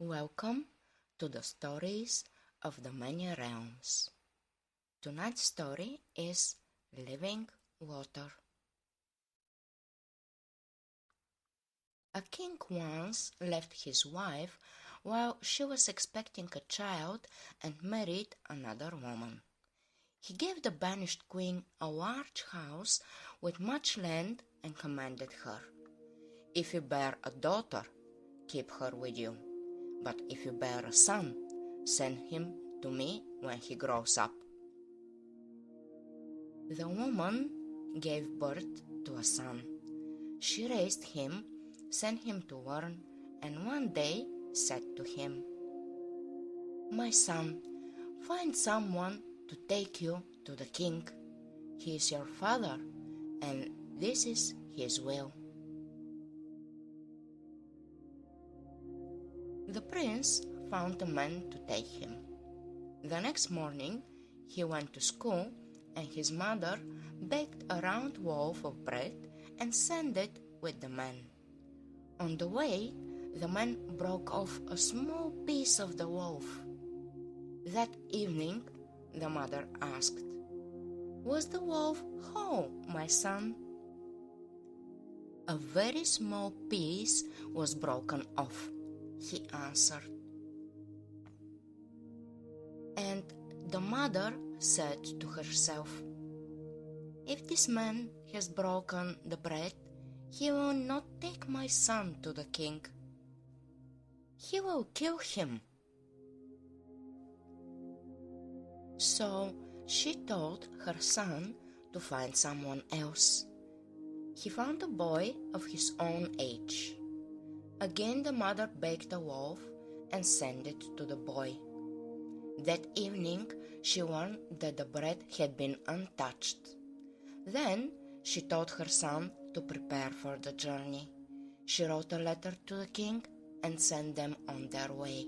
Welcome to the stories of the many realms. Tonight's story is Living Water. A king once left his wife while she was expecting a child and married another woman. He gave the banished queen a large house with much land and commanded her, "If you bear a daughter, keep her with you. But if you bear a son, send him to me when he grows up." The woman gave birth to a son. She raised him, sent him to learn, and one day said to him, "My son, find someone to take you to the king. He is your father, and this is his will." The prince found a man to take him. The next morning he went to school, and his mother baked a round loaf of bread and sent it with the man. On the way, the man broke off a small piece of the loaf. That evening, the mother asked, "Was the loaf whole, my son?" "A very small piece was broken off," he answered. And the mother said to herself, "If this man has broken the bread, he will not take my son to the king. He will kill him." So she told her son to find someone else. He found a boy of his own age. Again the mother baked a loaf and sent it to the boy. That evening she learned that the bread had been untouched. Then she told her son to prepare for the journey. She wrote a letter to the king and sent them on their way.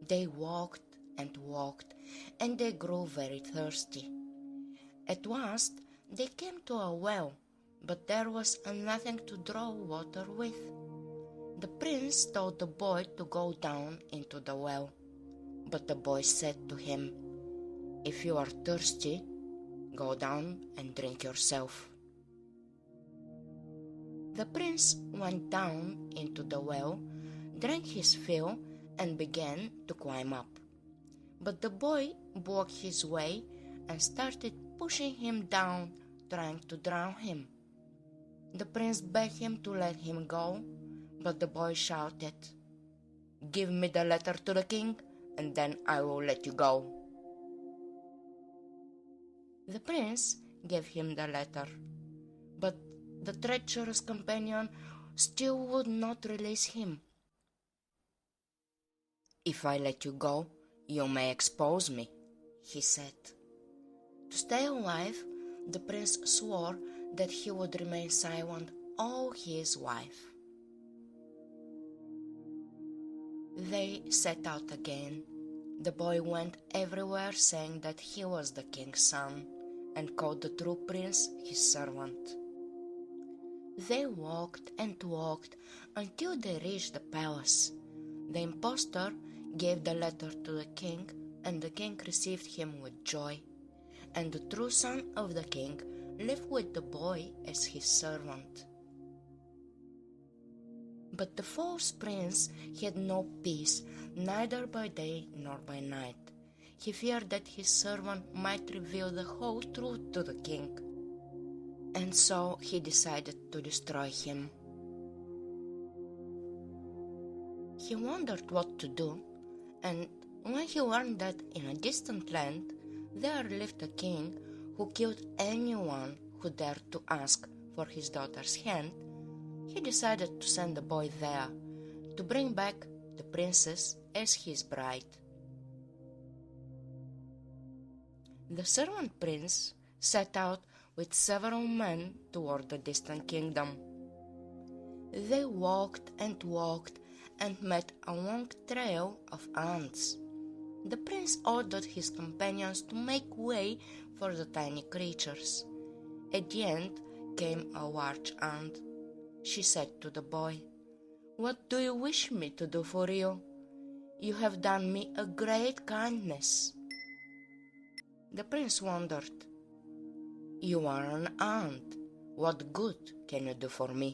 They walked and walked, and they grew very thirsty. At last they came to a well, but there was nothing to draw water with. The prince told the boy to go down into the well, but the boy said to him, "If you are thirsty, go down and drink yourself." The prince went down into the well, drank his fill, and began to climb up. But the boy blocked his way and started pushing him down, trying to drown him. The prince begged him to let him go, but the boy shouted, "Give me the letter to the king, and then I will let you go." The prince gave him the letter, but the treacherous companion still would not release him. "If I let you go, you may expose me," he said. To stay alive, the prince swore that he would remain silent all his life. They set out again. The boy went everywhere saying that he was the king's son and called the true prince his servant. They walked and walked until they reached the palace. The impostor gave the letter to the king, and the king received him with joy. And the true son of the king lived with the boy as his servant. But the false prince had no peace, neither by day nor by night. He feared that his servant might reveal the whole truth to the king, and so he decided to destroy him. He wondered what to do, and when he learned that in a distant land there lived a king who killed anyone who dared to ask for his daughter's hand, he decided to send the boy there to bring back the princess as his bride. The servant prince set out with several men toward the distant kingdom. They walked and walked and met a long trail of ants. The prince ordered his companions to make way for the tiny creatures. At the end came a large ant. She said to the boy, "What do you wish me to do for you? You have done me a great kindness." The prince wondered. "You are an ant. What good can you do for me?"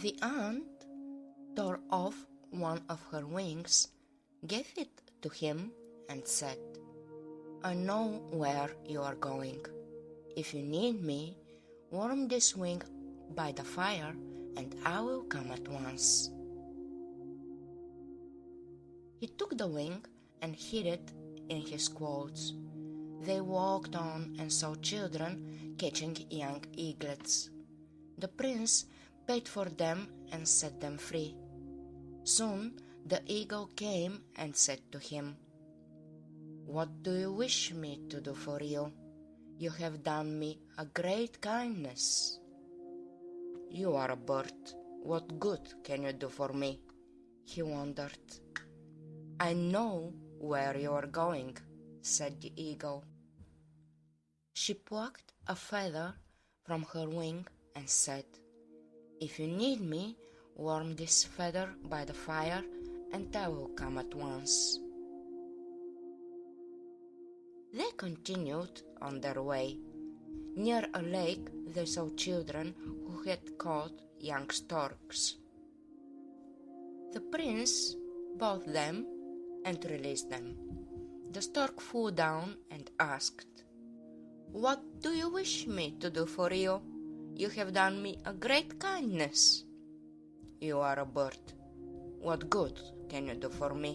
The ant tore off one of her wings, gave it to him, and said, "I know where you are going. If you need me, warm this wing by the fire, and I will come at once." He took the wing and hid it in his clothes. They walked on and saw children catching young eaglets. The prince paid for them and set them free. Soon the eagle came and said to him, "What do you wish me to do for you? You have done me a great kindness." "You are a bird. What good can you do for me?" he wondered. "I know where you are going," said the eagle. She plucked a feather from her wing and said, "If you need me, warm this feather by the fire, and I will come at once." They continued on their way. Near a lake they saw children who had caught young storks. The prince bought them and released them. The stork flew down and asked, "What do you wish me to do for you? You have done me a great kindness." "You are a bird. What good can you do for me?"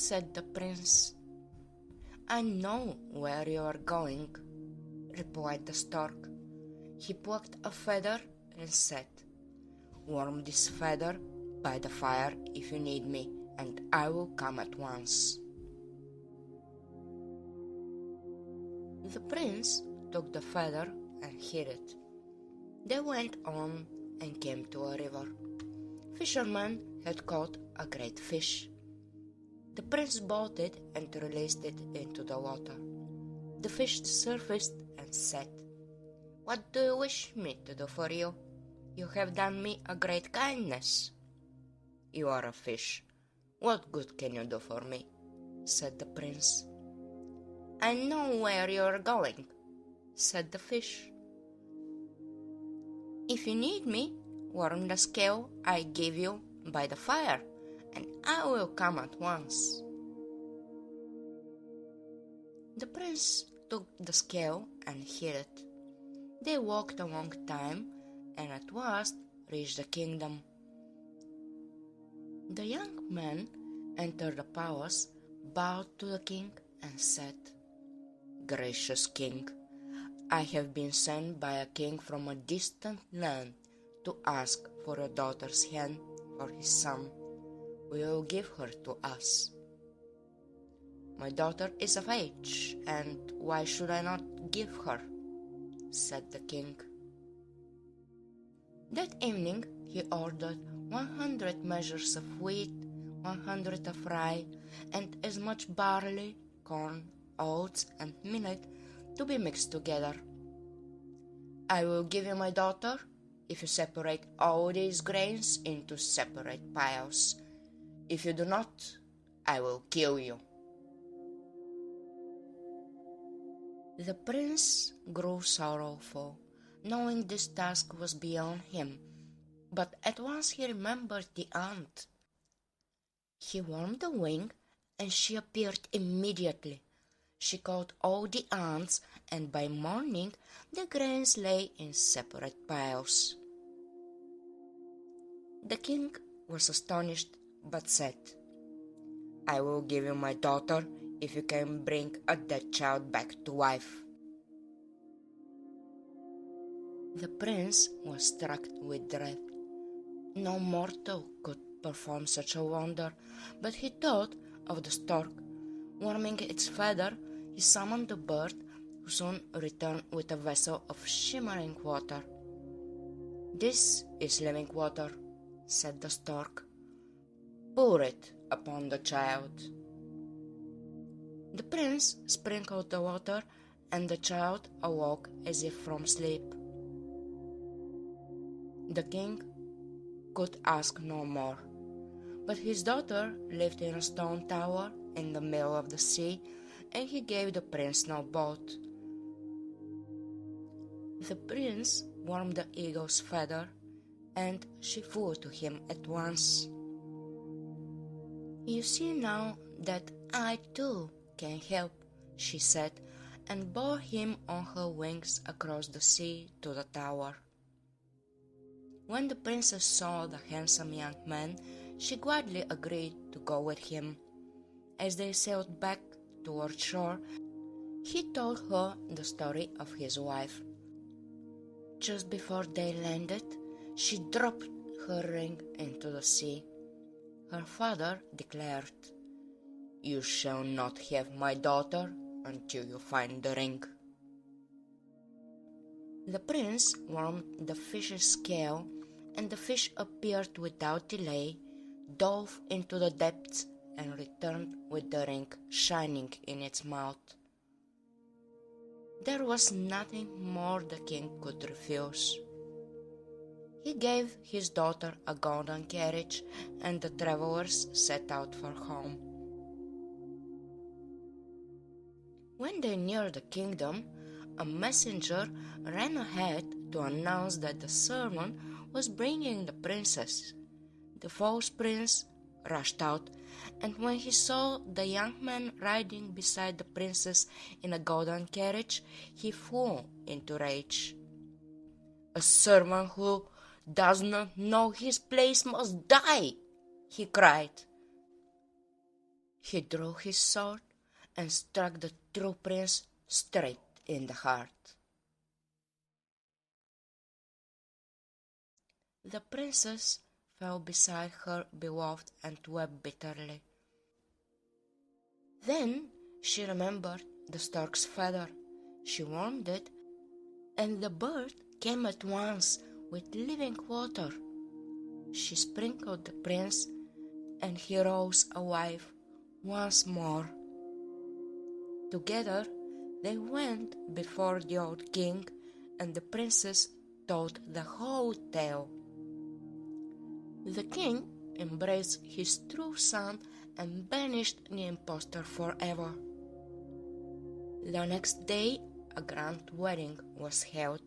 said the prince. "I know where you are going," replied the stork. He plucked a feather and said, "Warm this feather by the fire if you need me, and I will come at once." The prince took the feather and hid it. They went on and came to a river. Fishermen had caught a great fish. The prince bought it and released it into the water. The fish surfaced and said, "What do you wish me to do for you? You have done me a great kindness." "You are a fish. What good can you do for me?" said the prince. "I know where you are going," said the fish. "If you need me, warm the scale I give you by the fire, and I will come at once." The prince took the scale and hid it. They walked a long time and at last reached the kingdom. The young man entered the palace, bowed to the king, and said, "Gracious king, I have been sent by a king from a distant land to ask for your daughter's hand for his son. Will you give her to us?" "My daughter is of age, and why should I not give her?" said the king. That evening he ordered 100 measures of wheat, 100 of rye, and as much barley, corn, oats, and millet to be mixed together. "I will give you my daughter if you separate all these grains into separate piles. If you do not, I will kill you." The prince grew sorrowful, knowing this task was beyond him, but at once he remembered the ant. He warmed the wing, and she appeared immediately. She caught all the ants, and by morning the grains lay in separate piles. The king was astonished, but said, "I will give you my daughter if you can bring a dead child back to life." The prince was struck with dread. No mortal could perform such a wonder, but he thought of the stork. Warming its feather, he summoned the bird, who soon returned with a vessel of shimmering water. "This is living water," said the stork. "Pour it upon the child." The prince sprinkled the water, and the child awoke as if from sleep. The king could ask no more. But his daughter lived in a stone tower in the middle of the sea, and he gave the prince no boat. The prince warmed the eagle's feather, and she flew to him at once. "You see now that I too can help," she said, and bore him on her wings across the sea to the tower. When the princess saw the handsome young man, she gladly agreed to go with him. As they sailed back toward shore, he told her the story of his wife. Just before they landed, she dropped her ring into the sea. Her father declared, "You shall not have my daughter until you find the ring." The prince warmed the fish's scale, and the fish appeared without delay, dove into the depths, and returned with the ring shining in its mouth. There was nothing more the king could refuse. He gave his daughter a golden carriage, and the travelers set out for home. When they neared the kingdom, a messenger ran ahead to announce that the servant was bringing the princess. The false prince rushed out, and when he saw the young man riding beside the princess in a golden carriage, he flew into rage. "A servant who does not know his place must die!" he cried. He drew his sword and struck the true prince straight in the heart. The princess fell beside her beloved and wept bitterly. Then she remembered the stork's feather. She warmed it, and the bird came at once with living water. She sprinkled the prince, and he rose alive once more. Together they went before the old king, and the princess told the whole tale. The king embraced his true son and banished the impostor forever. The next day a grand wedding was held.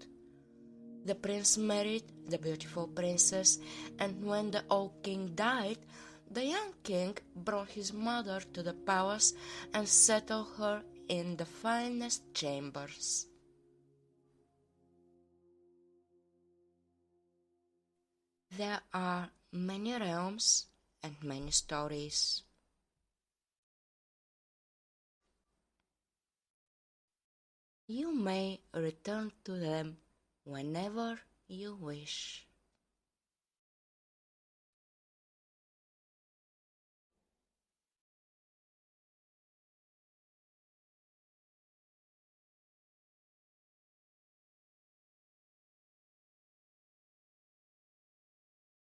The prince married the beautiful princess, and when the old king died, the young king brought his mother to the palace and settled her in the finest chambers. There are many realms and many stories. You may return to them whenever you wish.